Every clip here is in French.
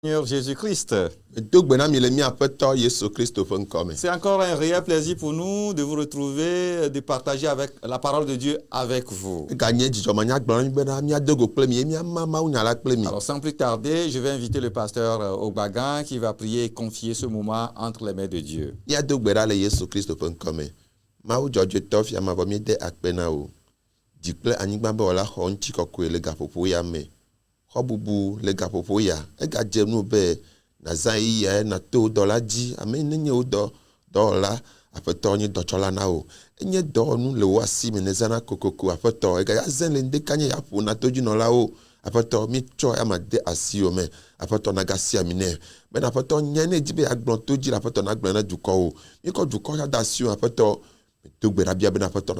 Seigneur Jésus-Christ. C'est encore un réel plaisir pour nous de vous retrouver, de partager avec la parole de Dieu avec vous. Alors sans plus tarder, je vais inviter le pasteur Ogbagan qui va prier et confier ce moment entre les mains de Dieu. Xɔbubu le gaƒoƒo ya egadze nu be nazã yi ya na to dɔla dzi ame nenye wo dɔwɔla aƒetɔ nye dɔtsɔla na wo enye dɔwɔnu le wo asi me nezãna kokoko aƒetɔ egaya zẽ le ŋdeka nye ya ƒo na todzinɔlawo aƒetɔ mitsɔ ya ma de asiwo me aƒetɔ nagasi ami nɛ bena aƒetɔ nya ne dzi be agblɔ to dzi le aƒetɔ nagblɔ na dukɔwo mikɔ dukɔ ya de asiwo aƒetɔ do gbe ɖa bia bena aƒetɔ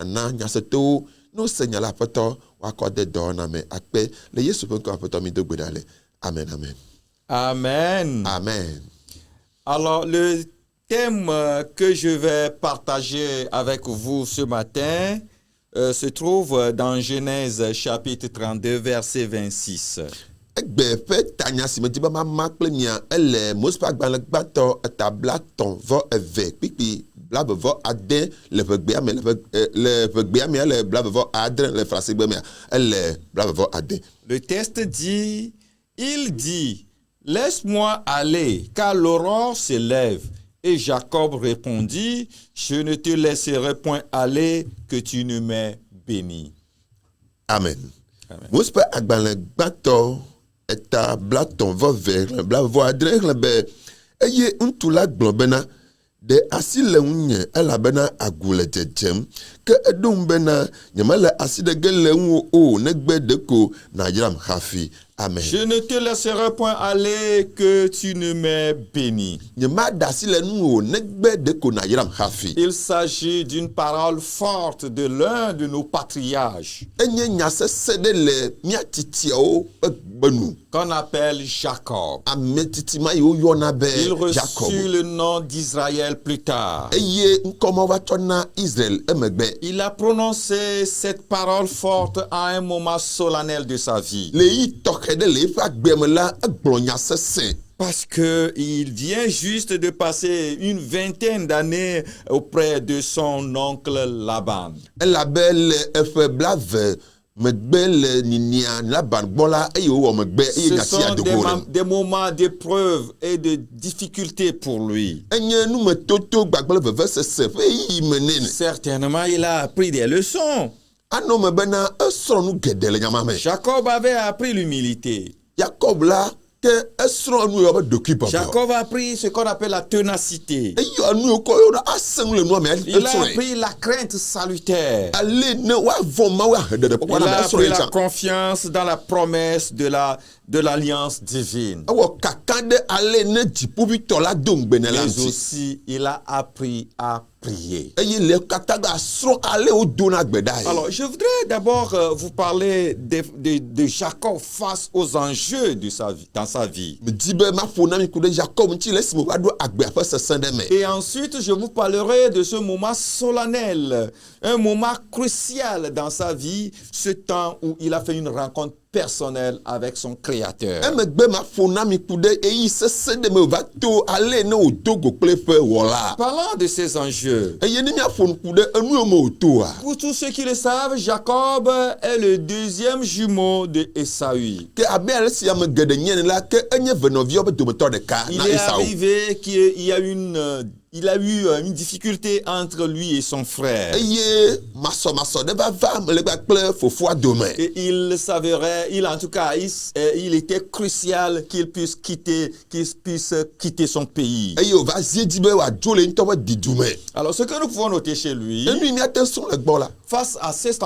na nyasetɔwo no senya la aƒetɔ wakɔde dɔwɔna me akpe le Yesu ƒe ŋkɔ aƒetɔ mi do gbe ɖa le amen amen amen amen. Alors le thème que je vais partager avec vous ce matin se trouve dans Genèse chapitre 32 verset 26. Egbe ƒe tanya si me di be mama kple mia ele Mose ƒe agbalẽ gbãtɔ etabla 3:2 kpikpi blabevɔ ade le ʋegbea me le ʋegbea me le blabevɔ adre le frasegbe me ele blabevɔ ade. Le texte dit, il dit, laisse-moi aller car l'aurore se lève. Et Jacob répondit, je ne te laisserai point aller que tu ne m'aies béni. Amen. Mose ƒe agbalẽ gbãtɔ etabla 3:2 blabevɔ adre be eye ŋutsu la gblɔ bena de asi le ŋunye elabena agu le dzedzem ke eɖo ŋu bena nyemele asi ɖe ge le ŋu o negbe ɖeko nayram hafi. Amen. Je ne te laisserai point aller que tu ne m'aies béni. Nyemaɖe asi le ŋu o negbe ɖeko nayram hafi. Il s'agit d'une parole forte de l'un de nos patriarches. Enye nya sese ɖe le mía titiawo ƒe gbenu. Qu'on appelle Jacob. Ame titi ma yi woyɔna be Il Jacob. reçut le nom d'Israël plus tard. Eye ŋkɔma va tsɔ na Israël emegbe. Il a prononcé cette parole forte à un moment solennel de sa vie. Le yi tɔxɛ ɖe le eƒe agbe me la egblɔ nya sese. Parce qu'il vient juste de passer une vingtaine d'années auprès de son oncle Laban. Elabe le eƒe blave megbe le ninia Laban gbɔ la eye wowɔ megbe eye nya sia do go le. Des moments d'épreuve et de difficulté pour lui. Enye numetoto gbagble veve sese ƒe yi me nene. Certainement, il a appris des leçons. Anɔ me bena esrɔ̃ nu geɖe le nyama me. Jacob avait appris l'humilité. Jacob la ke esrɔ̃ nu yɔ be ɖokui bɔbɔ. Jacob a appris ce qu'on appelle la ténacité. Eyɔ nu yɔ kɔ yɔ asẽ nu le nua me esrɔ̃e. Il a appris la crainte salutaire. Ale ne wavɔ mawu ahe ɖeɖe ƒe Il a appris la confiance dans la promesse de l'alliance divine. Ewɔ kaka ɖe ale ne dziƒoʋĩtɔ la do ŋugbe ne la Mais ŋuti. aussi, il a appris à prier. Eye le kata ga srɔ̃ ale wodona gbe ɖa ye. Alors, je voudrais d'abord vous parler de Jacob face aux enjeux de sa vie, dans sa vie. Medi be maƒo na mi ku ɖe Jacob ŋuti le esime va ɖo agbea ƒe sesẽ ɖe me. Et ensuite, je vous parlerai de ce moment solennel, un moment crucial dans sa vie, ce temps où il a fait une rencontre personnelle avec son Créateur. Emegbe maƒo na mi ku ɖe eyi sesẽ ɖe me va to ale ne wòdo go kple ƒe wɔla. Parlant de ces enjeux, Eye ne miaƒo ŋku ɖe enu yiwo me wòtoa. pour tous ceux qui le savent, Jacob est le deuxième jumeau de Esaü. Ke abe ale si ame geɖe nye ne la ke enye venɔviawo ƒe dometɔ ɖeka Il na est Esau. arrivé qu'il y a une difficulté entre lui et son frère. Eye masɔmasɔ ɖe va va ame le kple fofoa dome. Et il s'avérait, il était crucial qu'il puisse quitter son pays. Eye wòva zie dzi be wòadzo le ŋutɔ ƒe didume. Alors, ce que nous pouvons noter chez lui, Enu yi míate srɔ̃ le gbɔ la. face à cet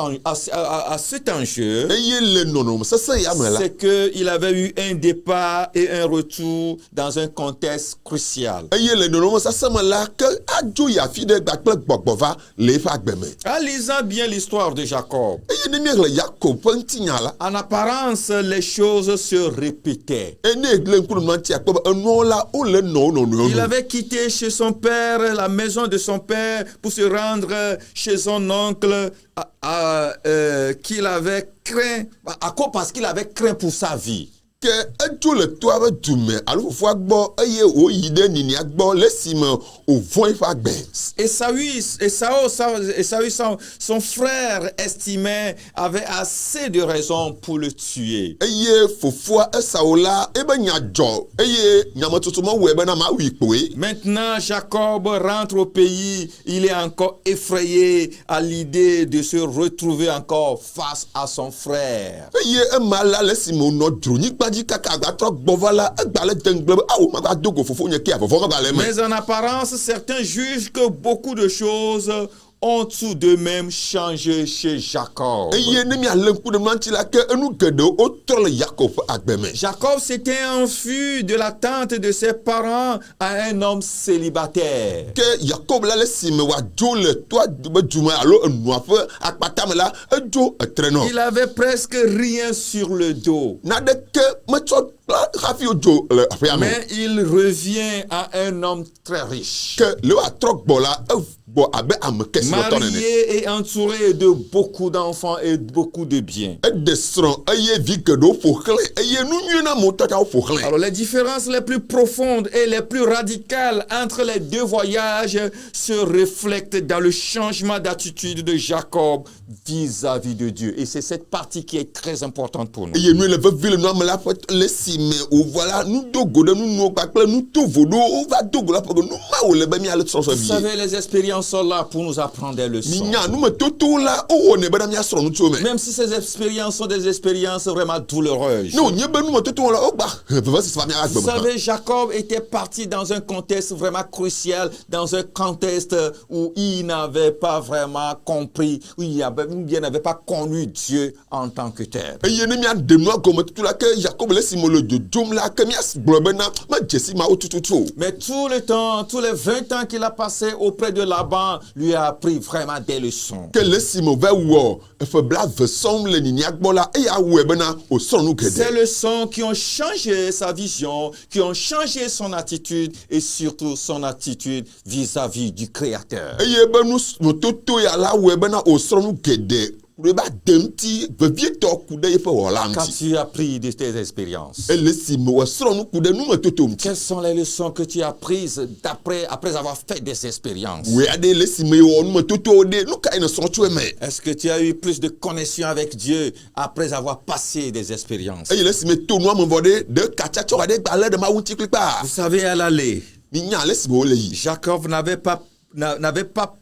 enjeu, Eye le nɔnɔme sesẽ ya me la. c'est qu'il avait eu un départ et un retour dans un contexte crucial. Eye le nɔnɔme sesẽ me la ke adzo yi afi ɖe gba kple gbɔgbɔ va le eƒe agbe me. En lisant bien l'histoire de Jacob, Eye ne míexlẽ Yakob ƒe ŋutinya la. en apparence, les choses se répétaient. Ene le ŋku nua ŋuti akpɔ be enuawo la wole nɔwo nɔnɔewo Il nu. avait quitté chez son père, la maison de son père, pour se rendre chez son oncle qu'il avait craint, parce qu'il avait craint pour sa vie. ke edzo le toa be dume alo fofoa gbɔ eye woyi ɖe ninia gbɔ le esime wòvɔ̃ eƒe agbe. Esaü, son frère estimé, avait assez de raisons pour le tuer. Eye fofoa Esau la ebe nya dzɔ eye nyametutu mewɔe bena mawui kpoe. Maintenant, Jacob rentre au pays. Il est encore effrayé à l'idée de se retrouver encore face à son frère. Eye ema la le esime wònɔ dronyigba kaka agbatrɔ gbɔva la egbalẽ dengble be awo magba dogo fofo nye ke avɔvɔ magba le me. Mais en apparence, certains jugent que beaucoup de choses ont tout de même changé chez Jacob. Eye ne miale ŋku ɖe nua ŋuti la ke enu geɖewo wotrɔ le Yakob ƒe agbe me. Jacob s'était enfui de la tente de ses parents à un homme célibataire. Ke Yakob la le esime wòadzo le toa be dume alo enua ƒe akpata me la edzo etrenɔ. Il avait presque rien sur le dos. Naɖeke metsɔ hafi wodzo le aƒea me. Mais il revient à un homme très riche. Ke le wòatrɔ gbɔ la egbɔ abe ame kesinɔtɔ nene. Marié et entouré de beaucoup d'enfants et beaucoup de biens. Eɖe srɔ̃ eye vi geɖewo ƒo xlãe eye nu nyuie na amewo tɔtɔ ƒo xlãe. Alors les différences les plus profondes et les plus radicales entre les deux voyages se reflètent dans le changement d'attitude de Jacob vis-à-vis de Dieu. Et c'est cette partie qui est très importante pour nous. Eye nu le vevi le nua me la ƒe le esime wòvoa nu do go ɖe nunuwo kpakple nu tovo ɖewo wova do go la ƒe nu ma wòle be míale srɔ̃srɔ̃ Vous vie. savez, les expériences sont là pour nous apprendre des leçons. Minya numetotowo la wowɔnɛ bena míasrɔ̃ nu tso me. Même si ces expériences sont des expériences vraiment douloureuses. Ne wònye be numetotowo la wogba vevesese va míagbe Vous me. savez, Jacob était parti dans un contexte vraiment crucial, dans un contexte où il n'avait pas vraiment compris, où il n'avait pas connu Dieu en tant que tel. Eye ne míaɖe nua gɔmetutu la ke Yakob le esime le dzodzom la ke míagblɔ bena medzesi mawo tututu o. Mais tout le temps, tous les 20 ans qu'il a passé auprès de Laban, lui a appris vraiment des leçons. Ke le esime va wɔ eƒe blave sɔm le ninia gbɔ la eya wɔe bena wòsrɔ̃ nu Ces geɖe. leçons qui ont changé sa vision, qui ont changé son attitude et surtout son attitude vis-à-vis du Créateur. Eye be nutoto ya la wɔe bena wòsrɔ̃ nu geɖe. Le ba demti vevietɔ ku ɖe yeƒe wɔla ŋuti. Qu'as-tu appris de tes expériences? Ele esime wòsrɔ̃ nu ku ɖe numetoto ŋuti. Quelles sont les leçons que tu as prises après avoir fait des expériences? Woe aɖe le esime wɔ numetotowo ɖe nu ka ne srɔ̃ tso eme. Est-ce que tu as eu plus de connexion avec Dieu après avoir passé des expériences? Eye le esime to nua me vɔ ɖe katsatsɔ aɖe gbalẽ ɖe Mawu ŋuti kplikpaa. Vous savez, elle allait. Minya le esime wole yi. Jacob n'avait pas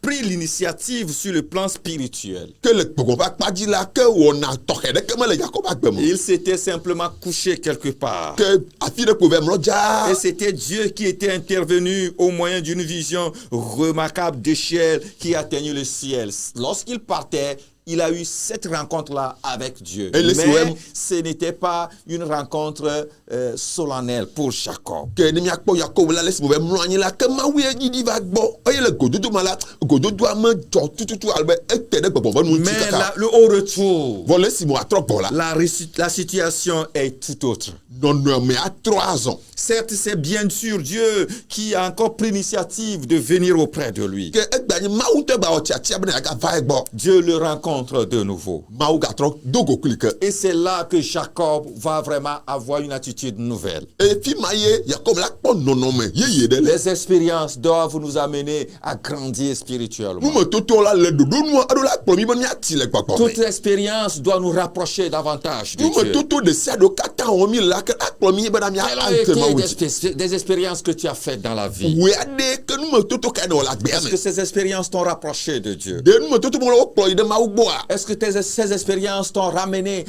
pris l'initiative sur le plan spirituel. Ke le gbɔgbɔ ƒe akpadzi la ke wɔna tɔxɛ ɖeke mele Yakob agbe me. Il s'était simplement couché quelque part. Ke afi ɖe kpo vɛ mlɔ dzaa. Et c'était Dieu qui était intervenu au moyen d'une vision remarquable d'échelle qui atteignait le ciel. Lorsqu'il partait, il a eu cette rencontre-là avec Dieu. Et mais ce n'était pas une rencontre solennelle pour Jacob. Ke ne miakpɔ Yakob la le esime wòve mlɔ anyi la ke Mawu ye ɖiɖi va gbɔ eye le gododo ma la gododoa medzɔ tututu albe ete ɖe gbɔgbɔ ƒe nu ŋuti Mais kaka. le haut retour, Vɔ le esime wòatrɔ gbɔ la. la situation est tout autre. Nɔnɔme atrɔ azɔ. Certes, c'est bien sûr Dieu qui a encore pris l'initiative de venir auprès de lui. Ke egba nye Mawu tɔ gba wɔ tiatia bena yagava egbɔ. Dieu le rencontre de nouveau. Mawu gatrɔ do go kli ke. Et c'est là que Jacob va vraiment avoir une attitude nouvelle. Efi ma ye Yakob la kpɔ nɔnɔme yeye ɖe le. Les expériences doivent nous amener à grandir spirituellement. Numetoto la le ɖoɖo nua eɖo la kplɔ mi be miati le gbɔgbɔ Toute me. expérience doit nous rapprocher davantage de Dieu. Numetoto ɖe sia ɖe katã wɔ mi la ke akplɔ mi bena mia Quelles ont ante Mawu été dzi. des expériences que tu as faites dans la vie? Woe aɖe ke numetoto ka ne wɔ le agbea Est-ce me. que ces expériences t'ont rapproché de Dieu? De numetoto mo la wokplɔ yi ɖe Mawu gbɔa. Est-ce que ces expériences t'ont ramené,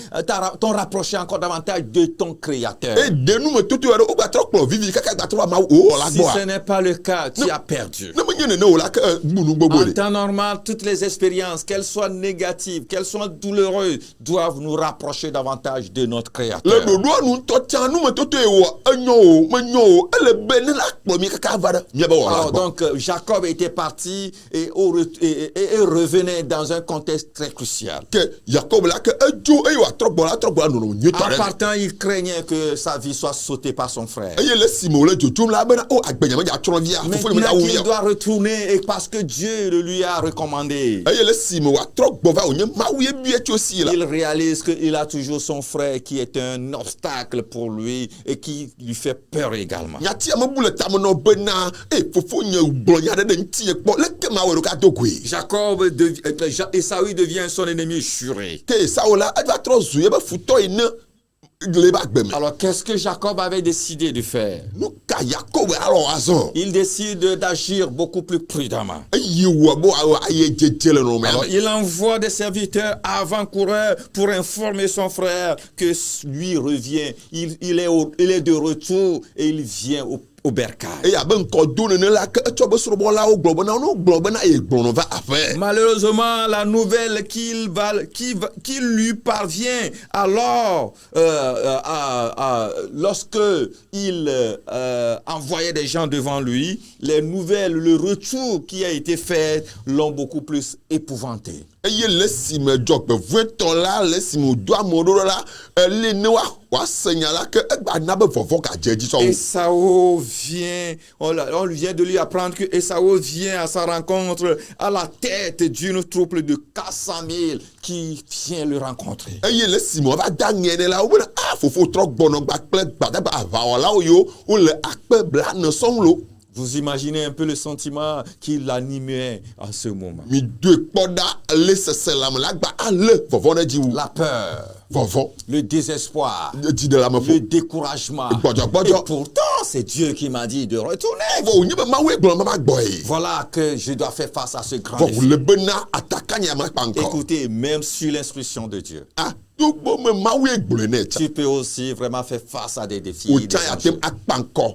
t'ont rapproché encore davantage de ton Créateur? E de numetoto ya ɖe wogbatrɔ kplɔ vivi kaka gbatrɔ va Mawu o la Si ce gbɔa. n'est pas le cas, tu as perdu. Ne menye nene o la ke bu nu gbogbo En le. temps normal, toutes les expériences, qu'elles soient négatives, qu'elles soient douloureuses, doivent nous rapprocher davantage de notre Le Créateur. ɖoɖoa nu ŋutɔ tia numetoto ye wɔ enyo o menyo o ele be ne la kplɔ mi kaka va ɖe miabe wɔla Alors gbɔ. donc, Jacob était parti et revenait dans un contexte très crucial. que Jacob là que edzo eye wa trɔ gbɔ la nono nyuitɔ En ɖe. partant, il craignait que sa vie soit sautée par son frère. Eye le si me wòle dzodzom la bena o agbenya me dza trɔ via fofo me Maintenant dza wu qu'il via. doit retourner et parce que Dieu le lui a recommandé, Eye le si me wa trɔ gbɔ va wònye Mawu ye bie tso si la. il réalise qu'il a toujours son frère qui est un obstacle pour lui et qui lui fait peur également. Nyati ame bu le tame nɔ bena fofo nye gblɔ nya ɖe ɖe ŋuti ye kpɔ leke ma wɔ ɖo ka do goe. Esaü devient son ennemi juré. Ke Esau la eva trɔ zu ye be futɔ yi ne le ba gbe me. Alors qu'est-ce que Jacob avait décidé de faire? Nu ka Yakob alɔ azɔ. Il décide d'agir beaucoup plus prudemment. Eye wɔ bo aye dzedze le nɔmɛ Alors me. il envoie des serviteurs avant-coureurs pour informer son frère que lui revient. Il est de retour et il vient au bercail. Eye abe ŋkɔ do nene la ke etsɔ be srɔ̃bɔlawo gblɔ bena no gblɔ bena ye gblɔnɔ va aƒe. Malheureusement, la nouvelle qui lui parvient alors lorsque il envoyait des gens devant lui, les nouvelles, le retour qui a été fait l'ont beaucoup plus épouvanté. Eye le si me dzɔgbevɔetɔ la le si me do amewo ɖo la ele ne woase nya la ke egba na be vɔvɔ gadze dzi sɔŋ. Esau vient, on vient de lui apprendre que Esau vient à sa rencontre à la tête d'une troupe de 400 000 qui vient le rencontrer. Eye le si me va da ŋe ne la wo bena fofo trɔ gbɔnɔ gba kple gbadagba aʋawɔlawo yiwo wole akpe blane sɔŋ lo. Vous imaginez un peu le sentiment qui l'animait en ce moment. Mi do kpɔ ɖa le sese la me la gba ale vɔvɔ ɖe dzi wu. La peur, Vɔvɔ le désespoir, dzi de la me le fo. découragement. Gbɔdzɔgbɔdzɔ. Et pourtant, c'est Dieu qui m'a dit de retourner. Vɔ wònye be Mawu gblɔ be ma gbɔ ye. Voilà que je dois faire face à ce grand Vɔ défi. wòle bena ataka nya ma kpa ŋkɔ. Écoutez, même sur l'instruction de Dieu, Togbo me Mawu gblɔe ne tsa. tu peux aussi vraiment faire face à des défis. O des tsa ya enjeux. tem akpa ŋkɔ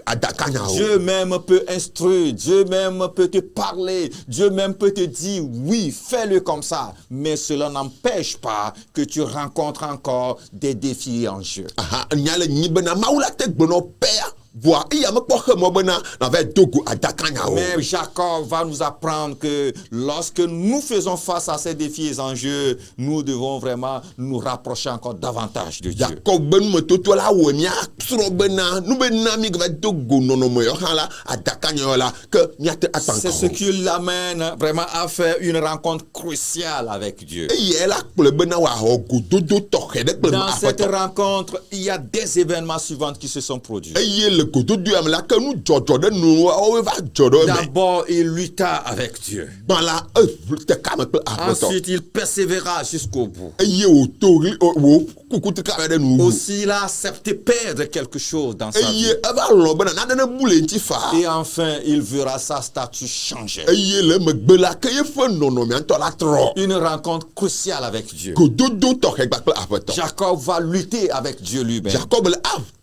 adaka nya o. Dieu même peut instruire, Dieu même peut te parler, Dieu même peut te dire oui, fais-le comme ça. Mais cela n'empêche pas que tu rencontres encore des défis en jeu. Aha nya le nyi bena Mawu la te gblɔ nɔ pɛa. Voa eya me kpɔ xe mɔ bena nava dogo adaka nya o. Mais Jacob va nous apprendre que lorsque nous faisons face à ces défis et enjeux, nous devons vraiment nous rapprocher encore davantage de Dieu. Jakob be numetoto la wɔ mia srɔ̃ bena nu bena mi va dogo nɔnɔme yɔ hã la adaka nya yɔ la ke miate akpa C'est ce ŋkɔ. qui l'amène vraiment à faire une rencontre cruciale avec Dieu. Eye la kplɔe bena wòawɔ gododo tɔxɛ ɖe kple Dans cette aƒetɔ. rencontre, il y a des événements suivants qui se sont produits. Eye le gododo ya me la ke nu dzɔdzɔ ɖe nuwo va dzɔ ɖe eme. D'abord, il lutta avec Dieu. Gbã la te kame kple aƒetɔ. Ensuite, il persévéra jusqu'au bout. Eye wòto wò kuku te kame ɖe nu wu. Aussi, il a accepté perdre quelque chose dans sa vie. Eye eva lɔ bena nane ne bu le ŋuti fa. Et enfin, il verra sa statue changer. Eye le megbe la ke ye ƒe nɔnɔmea ŋutɔ la trɔ. Une rencontre cruciale avec Dieu. Gododo tɔxɛ gba kple aƒetɔ. Jacob va lutter avec Dieu lui-même. Jacob le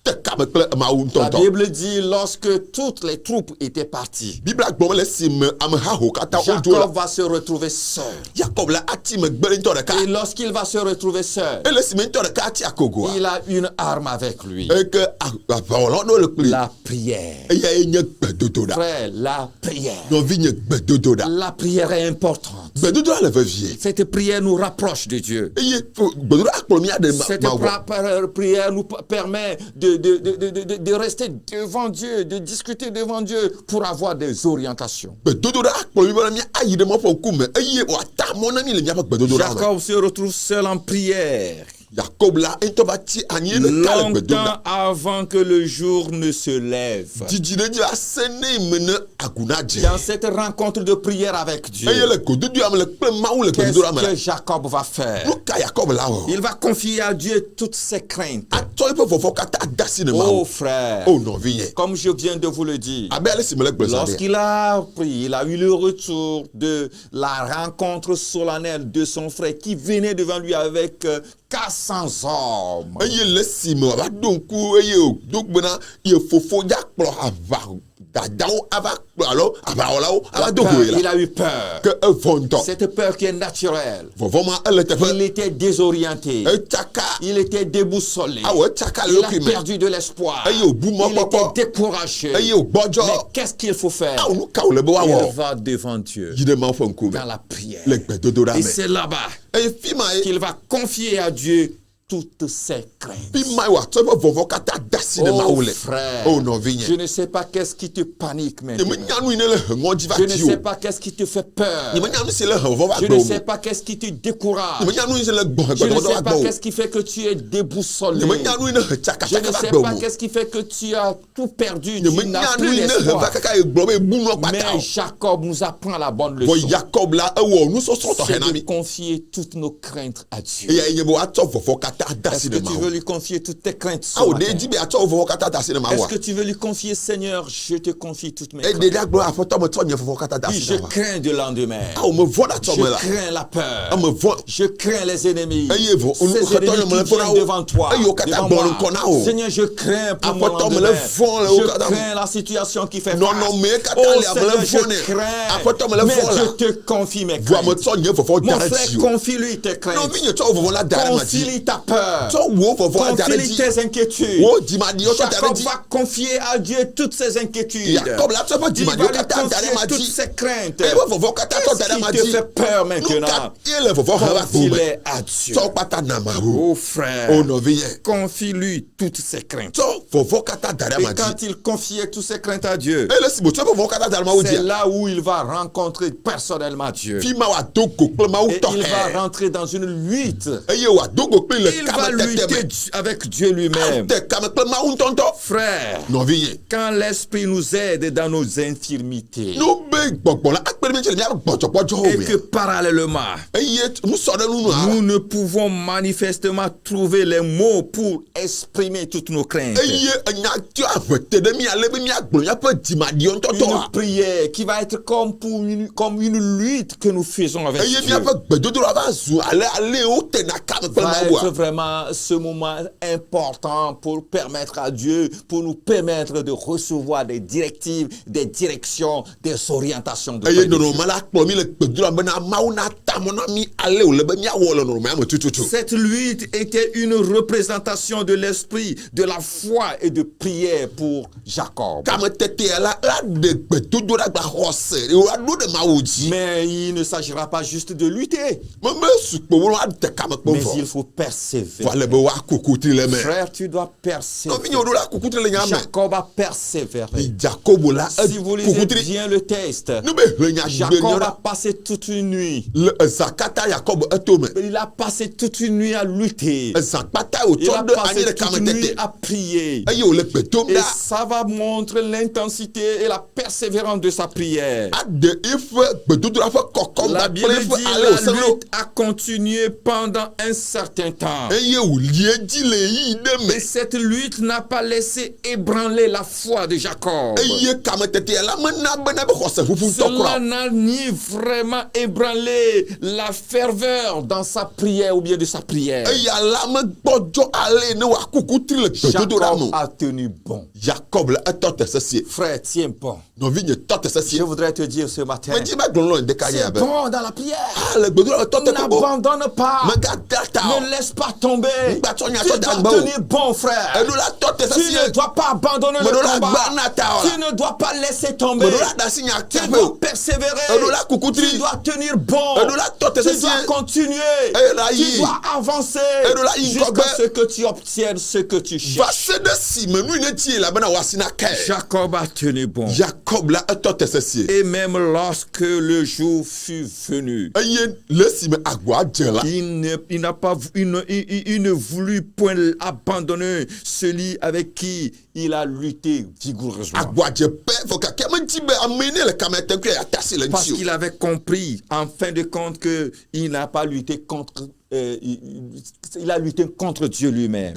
te kame kple Mawu La ŋutɔtɔ. Bible dit lorsque toutes les troupes étaient parties, Bibla gblɔm le si me amehaho katã wodzo la. Jacob va se retrouver seul. Jacob le ati megbe le ŋutɔ Et ɖeka. lorsqu'il va se retrouver seul, Ele si me ŋutɔ ɖeka ati akogoa. il a une arme avec lui. Eye ke aʋawɔlawo ɖewo le kpli. La prière. Eya ye nye gbedodoɖa. Frère, la prière. Nɔvi nye gbedodoɖa. La prière est importante. Gbedodoɖa le vevie. Cette prière nous rapproche de Dieu. Eye gbedodoɖa kplɔ mía ɖe Cette Mawu. prière nous permet de rester devant Dieu, de discuter devant Dieu pour avoir des orientations. Gbedodoɖa kplɔ mí bena mía ayi ɖe mɔƒe ŋkume eye wòata mɔ na mí le míaƒe gbedodoɖa me. Jacob se retrouve seul en prière, Jacob la ŋutɔ va tsi anyi ɖe ta le gbedodoɖa. longtemps avant que le jour ne se lève. Dzidzi ɖe dzi ase ne me ne agu na dze. Dans cette rencontre de prière avec Dieu, Eye le gododoa me le kple Mawu le gbedodoɖa me qu'est-ce la. que Jacob va faire? Nu ka Jacob la wɔ? Il va confier à Dieu toutes ses craintes. Atsɔ eƒe vɔvɔ katã ada si ne Oh Mawu. frère, O nɔvinye. comme je viens de vous le dire, Abe ale si me le gblɔ sa ɖe. lorsqu'il a prié, il a eu le retour de la rencontre solennelle de son frère qui venait devant lui avec 400 hommes. Eye le si me wòava ɖo ŋku eye wòdo gbena ye fofo dza kplɔ aʋa dadawo ava alo abaolawo ava La do peur, hoela il a eu peur. que evonto Cette peur qui est naturelle. vovoma ele teƒe Il était désorienté. etsaka Il était déboussolé. awo etsaka le Il a lokui me perdu de l'espoir. eye obu Il mɔkpɔkpɔ était découragé. eye ogbɔdzɔ Mais qu'est-ce qu'il faut faire? awo nu kawo le be Il woawɔ va devant Dieu yi ɖe mawo ƒe ŋkume dans la prière. le gbedodoɖa Et me c'est là-bas eye fi ma ye qu'il va confier à Dieu toutes ses craintes. fi ma ye wòatsɔ eƒe vɔvɔ katã de asi ɖe Oh mawo le frère, o nɔvinye je ne sais pas qu'est-ce qui te panique maintenant. yemenya nu yi ne le he ŋɔdzi va Je ne ti sais o pas qu'est-ce qui te fait peur. yemenya nu si le he vɔvɔ va Je gbɔ ne o sais me pas qu'est-ce qui te décourage. yemenya nu si le gbɔ he Je ne gbɔdɔgbɔdɔ va sais pas gbɔ o qu'est-ce qui fait que tu es déboussolé. yemenya nu yi ne he Je tsakatsaka ne va sais gbɔ pas o qu'est-ce qui fait que tu as tout perdu. Tu yemenya n'as nu plus yi ne he va d'espoir. kaka ye gblɔ be ebu nua kpata Mais o Jacob nous apprend la bonne vɔ leçon. Yakob la ewɔ nusɔsrɔ̃ tɔxɛ C'est na de mi confier toutes nos craintes à Dieu. eya nye be woatsɔ vɔvɔ katã de Est-ce asi que ɖe tu veux mawo lui confier toutes tes craintes ce awo matin? ɖe dzi be atsɔ vɔvɔ katã de asi ɖe mawoa Est-ce que tu veux lui confier, Seigneur, je te confie toutes mes eye craintes. ɖeɖia gblɔ aƒetɔ me tsɔ nye vɔvɔ katã de Dis, asi je ɖe mawoa crains de lendemain. awo me vɔ ɖe atsɔ me Je la crains la peur. ame vɔ Je crains les ennemis. eye vɔ Ces xɔtɔ ennemis nye me le qui fɔ na viennent devant toi. eye wo katã devant gbɔ le moi. ŋkɔ na wo Seigneur, je crains pour mon aƒetɔ me le lendemain. vɔ le wo Je katã crains la situation qui fait face. nɔnɔme ye katã Oh le ame le Seigneur, vɔ je nɛ crains. aƒetɔ me le Mais vɔ la je te confie mes voa me craintes. tsɔ nye vɔvɔ Mon da ɖe frère, dzi o confie-lui tes non craintes. mi nye tsɔ wo vɔvɔ la da ɖe ma dzi Confie-lui ta peur. tsɔ wo vɔvɔ da ɖe Confie-lui dzi tes inquiétudes. wo dzimaɖiwo tsɔ da ɖe Jacob dzi va confier à Dieu toutes ses inquiétudes. Yakob la tsɔ eƒe Il va dzimaɖiwo lui katã da ɖe ma confier toutes dzi ses craintes. eye eƒe vɔvɔ katã tsɔ da ɖe ma Qu'est-ce qui dzi te fait peur nu maintenant? ka ye le vɔvɔ he va gbo me Confie-les à Dieu. tsɔ kpata na mawo Oh frère, o nɔvinye confie-lui toutes ses craintes. tsɔ vɔvɔ katã da ɖe Et ma quand dzi il confiait toutes ses craintes à Dieu, eye le si bo tsɔ eƒe vɔvɔ katã da ɖe mawo c'est dzia là où il va rencontrer personnellement Dieu. fi ma wòado go kple mawu Et il va tɔxɛ rentrer dans une lutte. eye wòado go kple le Il va kametete lutter me avec Dieu lui-même. ate kame kple mawu ŋutɔŋutɔ Frère, nɔvinye quand l'Esprit nous aide dans nos infirmités, no be gbɔgbɔ la akpe ɖe mi tse le míaƒe gbɔdzɔgbɔdzɔwo et que me parallèlement, eye nusɔ ɖe nu nua nous ne pouvons manifestement trouver les mots pour exprimer toutes nos craintes. eye enya tio aʋete ɖe mi ale be míagblɔ míaƒe dzimaɖiwo ŋutɔtɔa Une prière qui va être comme une lutte que nous faisons avec eye Dieu. míaƒe gbedodoɖa va zu ale wotena kame kple Va être mawua vraiment ce moment important pour permettre à Dieu, pour nous permettre de recevoir des directives, des directions, des orientations de eye Dieu. nɔnɔme la kplɔ mi le gbedodoɖa bena mawu na ta mɔ na mi ale wòle be míawɔ le nɔnɔmea me tututu Cette lutte était une représentation de l'esprit, de la foi et de prière pour Jacob. kametetea la ɖe gbedodoɖa gba xɔse woaɖo ɖe mawu dzi Mais il ne s'agira pas juste de lutter, meme sukpo wo ade kame kpe mais il vɔ faut persévérer. vale be woakukutri le me Frère, tu dois persévérer. nɔvinye woɖo la kukutri le nya me Jacob a persévéré. Jakobo la Si vous lisez kukutri bien le texte, ne be hle nya gbe Jacob nyɔ a ɖa passé toute une nuit. le zã katã Yakob eto me Il a passé toute une nuit à lutter. zã kpata Il wòtsɔ a ɖe anyi passé ɖe toute une nuit kametete à prier. eye wòle gbe dom Et ɖa ça va montrer l'intensité et la persévérance de sa prière. aɖe eƒe gbedodoɖa ƒe kɔkɔm La kple Bible eƒe dit ale la wòse ɖo lutte a continué pendant un certain temps. eye wòlie dzi le yi ɖe me Et cette lutte n'a pas laissé ébranler la foi de Jacob. eye kametetea la mena bena be xɔse ʋuʋu Cela tɔkura n'a ni vraiment ébranlé la ferveur dans sa prière ou bien de sa prière. eya la megbɔdzɔ ale ne wòakukutri le gbedodoɖa me Jacob a tenu bon. Jakob le etɔ te sesie Frère, tiens bon. nɔvinye tɔ te sesie Je voudrais te dire ce matin, medzi be gblɔ le ɖeka nye c'est abe bon dans la prière. le gbedodoɖa tɔ te kpekpo N'abandonne pas. megada ta o Ne laisse pas tomber. Mgbatsɔ nya Tu tsɔ dois da gbɔ o. tenir bon, frère. eɖo la tɔ te Tu sesie ne dois pas abandonner le meɖo la combat. gba na ta o Tu ne dois pas laisser tomber. meɖo la ɖe asi nya Tu teƒe dois o persévérer. eɖo la kukutri Tu dois tenir bon. eɖo la tɔ te Tu dois sesie continuer. Eye la Tu yi. dois avancer Eɖo la yi jusqu'à ŋgɔgbe. ce que tu obtiennes ce que tu va cherches. se ɖe si me nu yi ne tie elabena wòasi na kae Jacob a tenu bon. Jakob la etɔ te sesie Et même lorsque le jour fut venu, eye le si me agboa dze la il n'a pas, il ne voulut point abandonner celui avec qui il a lutté vigoureusement. agboa dze pe vɔ gake medi be ame ne le kameteƒea yeate asi le Parce ŋuti qu'il avait compris, en fin de compte, que qu'il n'a pas lutté contre... il a lutté contre Dieu lui-même.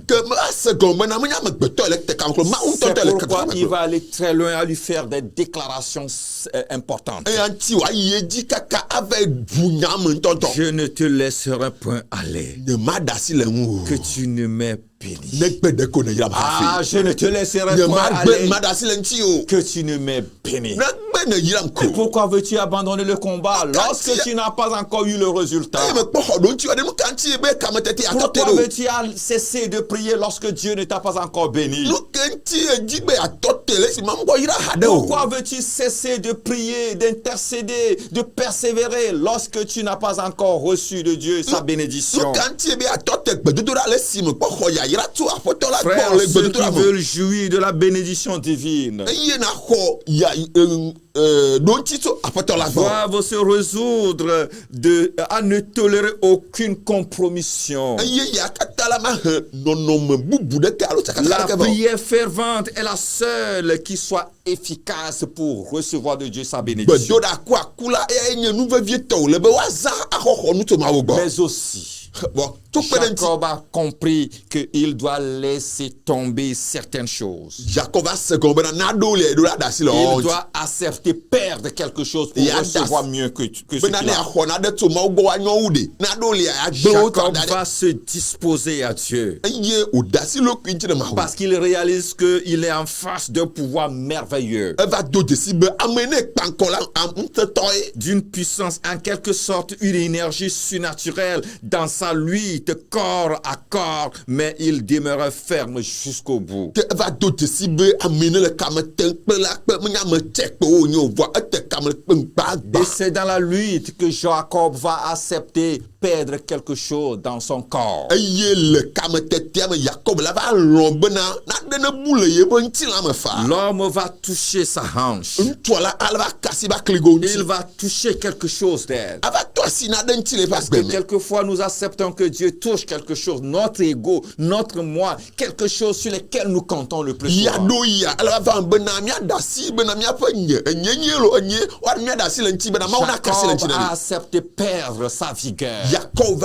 C'est pourquoi il va aller très loin à lui faire des déclarations importantes. Je ne te laisserai point aller, que tu ne m'aies béni. Ah, je ne te laisserai point aller, que tu ne m'aies béni. Et pourquoi veux-tu abandonner le combat lorsque tu n'as pas encore eu le résultat? Pourquoi veux-tu cesser de prier lorsque Dieu ne t'a pas encore béni? Pourquoi veux-tu cesser de prier, d'intercéder, de persévérer lorsque tu n'as pas encore reçu de Dieu sa bénédiction? Frères, ceux qui veulent jouir de la bénédiction divine doivent se résoudre à ne tolérer aucune compromission. La prière fervente est la seule qui soit efficace pour recevoir de Dieu sa bénédiction. Mais aussi, Jacob a compris qu'il doit laisser tomber certaines choses. Il doit accepter perdre quelque chose pour recevoir mieux que ce qu'il a. Jacob va se disposer à Dieu parce qu'il réalise qu'il est en face d'un pouvoir merveilleux, d'une puissance, en quelque sorte une énergie surnaturelle dans sa lutte corps à corps, mais il demeure ferme jusqu'au bout. Et c'est dans la lutte que Jacob va accepter perdre quelque chose dans son corps. L'homme va toucher sa hanche. Il va toucher quelque chose d'elle. Parce que quelquefois nous acceptons que Dieu touche quelque chose, notre ego, notre moi, quelque chose sur lequel nous comptons le plus souvent. Jacob a accepté perdre sa vigueur pour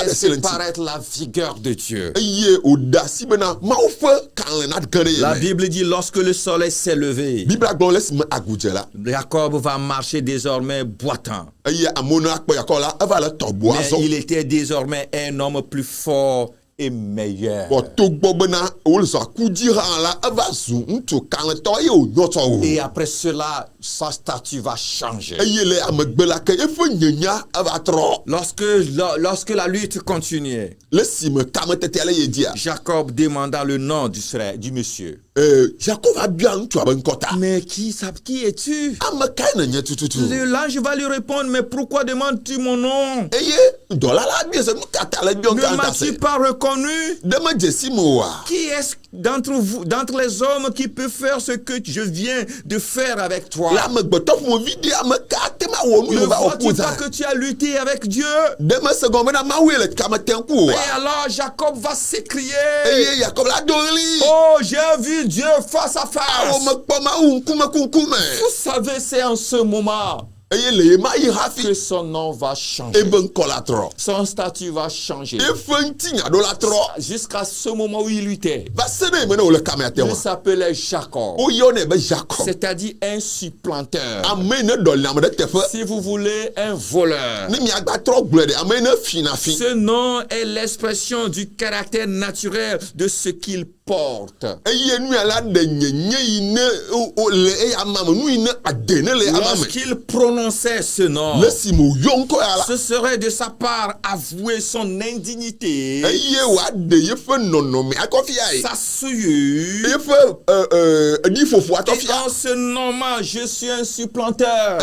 laisser paraître la vigueur de Dieu. La Bible dit lorsque le soleil s'est levé, Jacob va marcher désormais boitant. Mais il était désormais un homme plus fort et meilleur. Et après cela, sa statue va changer. Lorsque la lutte continuait, Jacob demanda le nom du monsieur. Mais qui es-tu? L'ange va lui répondre, mais pourquoi demandes-tu mon nom? Ne m'as-tu pas reconnu? Qui est-ce d'entre les hommes qui peut faire ce que je viens de faire avec toi? Ne vois-tu pas que tu as lutté avec Dieu? Et alors Jacob va s'écrier, oh, j'ai vu Dieu face à face. Vous savez, c'est en ce moment que son nom va changer. Son statut va changer. Jusqu'à ce moment où il luttait, il s'appelait Jacob, c'est-à-dire un supplanteur. Si vous voulez, un voleur. Ce nom est l'expression du caractère naturel de ce qu'il porte. Lorsqu'il prononçait ce nom, ce serait de sa part avouer son indignité, sa souillure, et en se nommant je suis un supplanteur.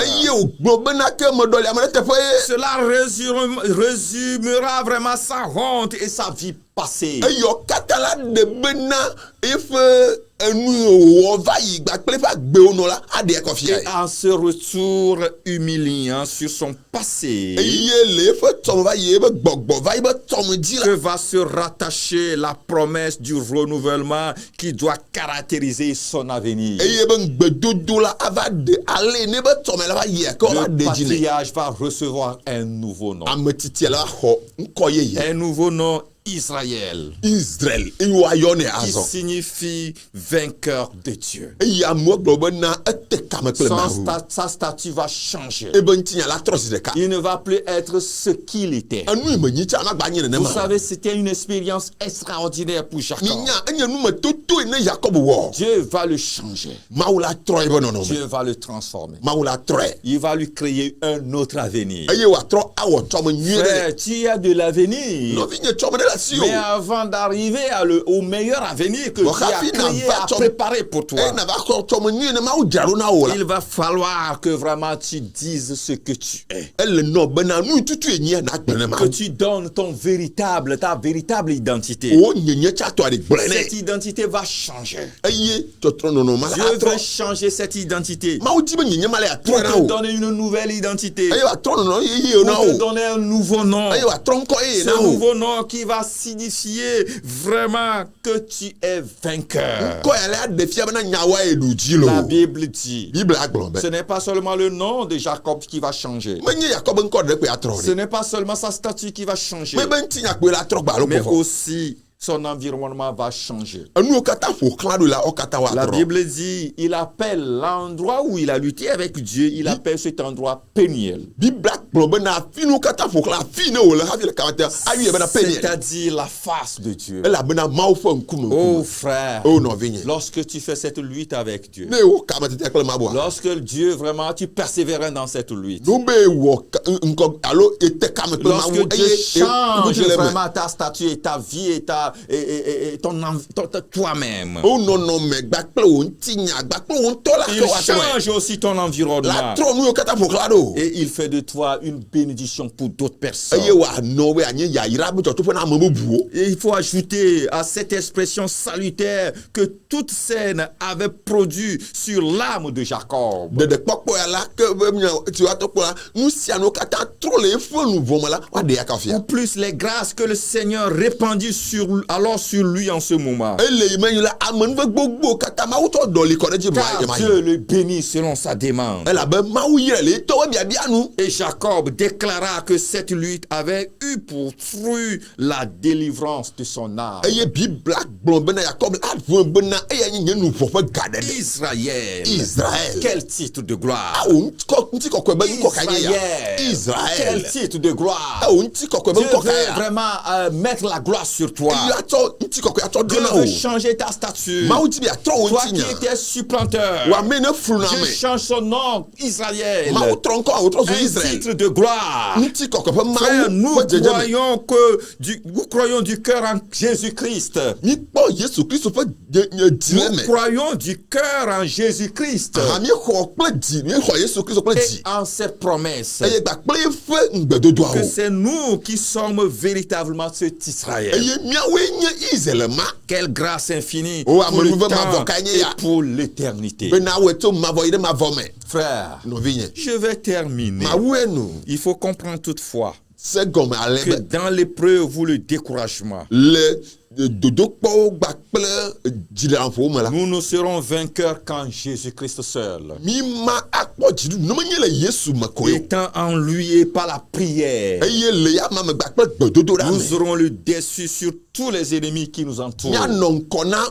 Cela résumera vraiment sa honte et sa vie passé. Eyo kata la de bena efe enu wo va yi gba pele fa gbe ono la ade e kofia. Et en ce retour humiliant sur son passé, Eye le fe tom va yi be gbogbo va yi be tom di que la. va se rattacher la promesse du renouvellement qui doit caractériser son avenir. Eye be ngbedodo la ava de ale ne be tom la va yi e ko va Le de jine. patriarche va recevoir un nouveau nom. Ametiti la ho nko ye ye. Un nouveau nom, Israël, Israel iwo ayone qui azo. signifie vainqueur de Dieu. Eye amo gbobo na ete kame pele ma. Sa statut va changer. Ebe ntinya la trosi de ka. Il ne va plus être ce qu'il était. Anu me nyicha na gba nyene ne Vous ma. savez, c'était une expérience extraordinaire pour Jacob. Ninya enye nu me toto ne Jacob wo. Dieu va le changer. Maula troy bo no no. Dieu va le transformer. Maula troy. Il va lui créer un autre avenir. Eye wa tro awo tom nyere. Frère, tu as de l'avenir. No vinye tom de la si o. Mais avant d'arriver au meilleur avenir que Bon, Dieu a Rafi n'a créé, pas a tom- préparé pour toi, E na va ko tom nyere ma o jaro na o la. il va falloir que vraiment tu dises ce que tu es. Elle no bena nu tutu enye na gbene ma. Que tu donnes ta véritable identité. O nyenye cha to ade gbene. Cette identité va changer. Eye totro no no ma Dieu la tro. veut changer cette identité. Ma o di be nyenye ma la Pour tro na te o. donner une nouvelle identité. Eye wa tro no no eye na Pour te o. donner un nouveau nom. Eye wa tro nko eye Ce na o. nouveau nom qui va signifier vraiment que tu es vainqueur. Ko ele ade fia bena nyawa edu ji lo. La Bible dit, Bible aglombe. ce n'est pas seulement le nom de Jacob qui va changer. Menye Jacob nko de pe atro Ce re. n'est pas seulement sa statue qui va changer. Me ben tinya pe la tro gba lo Mais po. aussi son environnement va changer. Anu o kata fo klan do la o kata wa La tro. Bible dit, il appelle l'endroit où il a lutté avec Dieu, il appelle cet endroit Péniel. Bible aglombe na finu kata fo klan finu o la ha le kamata ayu e bena penye. C'est-à-dire la face de Dieu. Ela bena mau fo nkumu. Oh frère, O no vinye. lorsque tu fais cette lutte avec Dieu, Ne o kamata te kle ma bo. lorsque Dieu vraiment, tu persévères dans cette lutte, No be wo nko alo ete kam pe ma lorsque wo Dieu change eye. vraiment ta statue et ta vie et toi-même, O no no me gba pe o ntinya gba pe o nto la il ko wa tro. change aussi ton La environnement tro nu o kata fo klan do. et il fait de toi une bénédiction pour d'autres personnes. Eye wa no we anye ya ira bu to to na mo bu. Et il faut ajouter à cette expression salutaire que toute scène avait produit sur l'âme de Jacob. De kpɔkpɔ ya la ke be mia ti wa tɔkpɔ la nu sia no kata tro le fo nu vɔmɔ la wa de ya ka Ou fia. plus les grâces que le Seigneur répandit alors sur lui en ce moment. Ele yi me yi la ame nu gbogbo kata ma wo tɔ dɔli kɔ ɖe dzi ma Car ye ma Dieu yi. le bénit selon sa demande. Ela be mawu yi le tɔwɔ biabia nu. Et Jacob déclara que cette lutte avait eu pour fruit la délivrance de son âme. Eye bibla gblɔ bena Yakob avɔ bena eya nye nu ƒo ƒe ga ɖe ɖe. Israël. Israël. Quel titre de gloire. Awo ŋuti kɔkɔe be ŋkɔ ka nye ya. Israël. Quel Israël. titre de gloire. Awo ŋuti kɔkɔe be Dieu ŋkɔ ka veut ya. vraiment mettre la gloire sur toi. Eyi atsɔ ŋuti kɔkɔe atsɔ Dieu do na veut o. changer ta statue. Mawu ti bi atrɔ wo Toi ŋuti qui nya. étais supplanteur. Wa me ne flu na Dieu me. change son nom, Israël. Mawu trɔ ŋkɔ awo trɔ so Un Israël. titre de gloire. Ŋuti kɔkɔe ƒe Frère, mawu nous ƒe dzedzeme. croyons du cœur en Jésus-Christ. Mi kpɔ Yesu Kristu ƒe dzile Nous me. croyons du cœur en Jésus-Christ Mi xɔ kple dzi, mi xɔ Yesu Kristu kple et dzi. en ses promesses. Eye gba kple eƒe ŋgbedodoawo. Que c'est nous qui sommes véritablement cet Israël. Eye miawoe nye Israel ma. Quelle grâce infinie Oh, pour le amenuve temps mavɔ kae nye et ya. pour l'éternité. Bena wo tso mavɔ yi ɖe mavɔ me. Frère, Nɔvinye. je vais terminer. Mawue nu. Il faut comprendre toutefois Se gɔme ale que be dans l'épreuve ou le découragement, le dodokpɔwo gba kple dziɖeanƒowo me la. nous ne serons vainqueurs qu'en Jésus-Christ seul. Mi ma akpɔ dziɖuɖu ne menye le Yesu me ko ye. Étant en lui et par la prière, Eye le ya ma me gba kple gbedodoɖa nous me. aurons le dessus sur tous les ennemis qui nous entourent. Mianɔ ŋkɔ na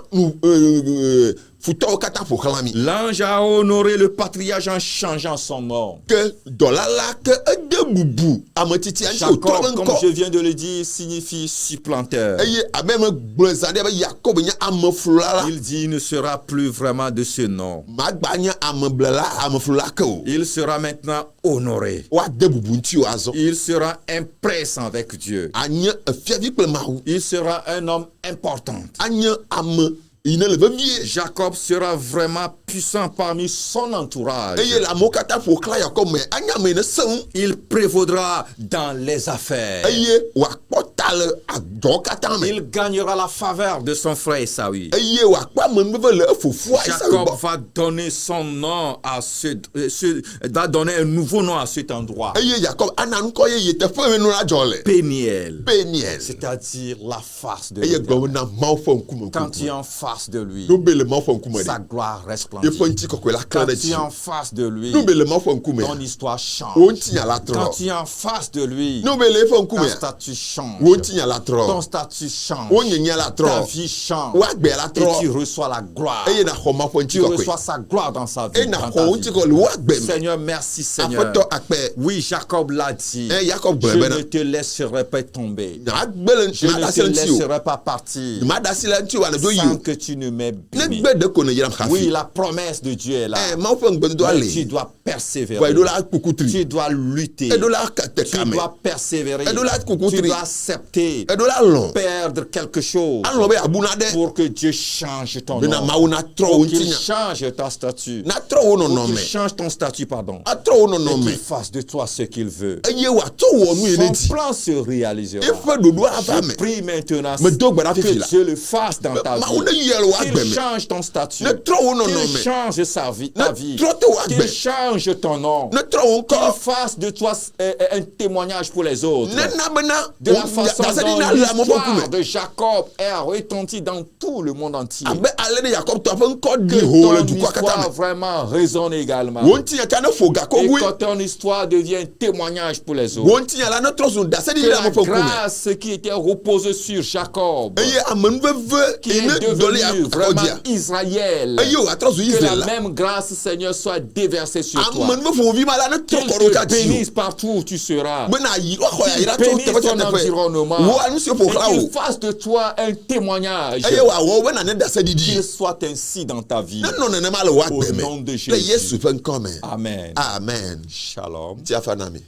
futɔwo katã ƒo xlã mi. L'ange a honoré le patriarche en changeant son nom. Ke dɔlala ke ede bubu ametitsia ŋuti wòtrɔ Jacob, be comme ŋkɔ. je viens de le dire, signifie supplanteur. Eye abe me gblɔe zã ɖe be Yakob nye ameflula la. Il dit il ne sera plus vraiment de ce nom. Magba nye ameblela ameflula ke o. Il sera maintenant honoré. Woade bubu ŋuti o azɔ. Il sera imprès avec Dieu. Anye efiavi kple Mawu. Il sera un homme important. Anye ame yi ne le vevie. Jacob sera vraiment puissant parmi son entourage. eye le amewo katã ƒo xlã Yakob me anye ame yi ne sẽ Il prévaudra dans les affaires. eye wòakpɔ ta le adzɔ katã me Il gagnera la faveur de son frère Esaü. eye wòakpɔ amenuveve le efofoa Esau Jacob gbɔ va donner son nom à va donner un nouveau nom à cet endroit. eye Yakob ana nukɔ yeye teƒe mi nu la dzɔ le Péniel. Peniel C'est-à-dire la face de eye Dieu. gbewo na Mawu ƒe ŋkume Quand tu es en face de lui, nu be le Mawu ƒe ŋkume sa ɖi gloire resplendit. yeƒe ŋutikɔkɔe la klẽ Quand ɖe tu dzi es en face de lui, nu be le Mawu ƒe ŋkume ton histoire change. wo ŋutinya la Quand trɔ tu es en face de lui, nu be le eƒe ton ŋkume statut change. wo ŋutinya la Ton trɔ statut change. wo nyenye la Ta trɔ vie change. wo agbe la Et tu trɔ reçois la gloire. eye naxɔ Mawu ƒe Tu ŋutikɔkɔe reçois sa gloire dans sa vie. eye dans naxɔ ta wo vie. ŋutikɔ le wo agbe me Seigneur, merci Seigneur. aƒetɔ akpɛ Oui, Jacob l'a dit. Jacob Je gblɔe ne bena te laisserai pas tomber. agbe le Je ne maɖe asi te le ŋuti o laisserai pas partir maɖe asi le ŋuti o ale dzo yi sans o que tu ne m'aies ne béni. gbe de ko ne yram Oui, hafi la promesse de Dieu est là. Mawu ƒe ŋugbedodoa Mais le tu dois wa persévérer. eɖo la kukutri Tu dois lutter. eɖo la Tu tekame dois persévérer. eɖo la Tu kukutri dois accepter eɖo la lɔ̃ perdre quelque chose alɔ be abu naɖe pour que Dieu change ton bena nom. Mawu natrɔ wo Pour qu'il ŋutinya change ta statut. natrɔ wo Pour qu'il nɔnɔme change ton statut, pardon. atrɔ wo Et qu'il nɔnɔme fasse de toi ce qu'il veut. eye wòatsɔ wɔ nu yi ne Son dzi plan se réalisera. eƒe ɖoɖoa ava Je me prie maintenant medo gbe ɖa fifi que la Dieu le fasse dans ta Mawu ne vie. yie le wo agbe Qu'il me change ton statut. ne trɔ wo Qu'il nɔnɔme change ta ne vie. trɔ te wo agbe Qu'il change ton nom. ne trɔ wo Qu'il ŋkɔ fasse de toi un témoignage pour les autres. ne na bena De la façon dasedi dont na le amewo ƒe l'histoire ŋkume de Jacob est retenti dans tout le monde entier. abe ale ne Yakob tɔ ƒe ŋkɔ Que ɖi ho le ton dukɔa katã histoire me vraiment résonne également. wo ŋutinya ta ne fo Et gakogui que ton histoire devient un témoignage pour les autres. wo ŋutinya la ne trɔ zu dasedi Que le la amewo ƒe ŋkume grâce qui était reposée sur Jacob, eye amenuveve qui yi est ne dɔle devenu vraiment akɔdzia Israël, eye wòatrɔ zu que la Israel la même grâce, Seigneur, soit déversée sur toi. amenuveve ƒomevi ma la ne trɔ Qu'il kɔ ɖo te ka dzi bénisse partout où tu seras. o bena yi woaxɔ yayra tso Bénisse teƒe sia ton teƒe environnement. wo anu siwo ƒo Et xlã qu'il wo fasse de toi un témoignage. eye wòawɔ bena ne daseɖiɖi Qu'il soit ainsi dans ta vie. nenɔ nenema le wo Au agbe nom me de le Jésus. Yesu ƒe ŋkɔ me Amen. amen Shalom. ti afa na mi.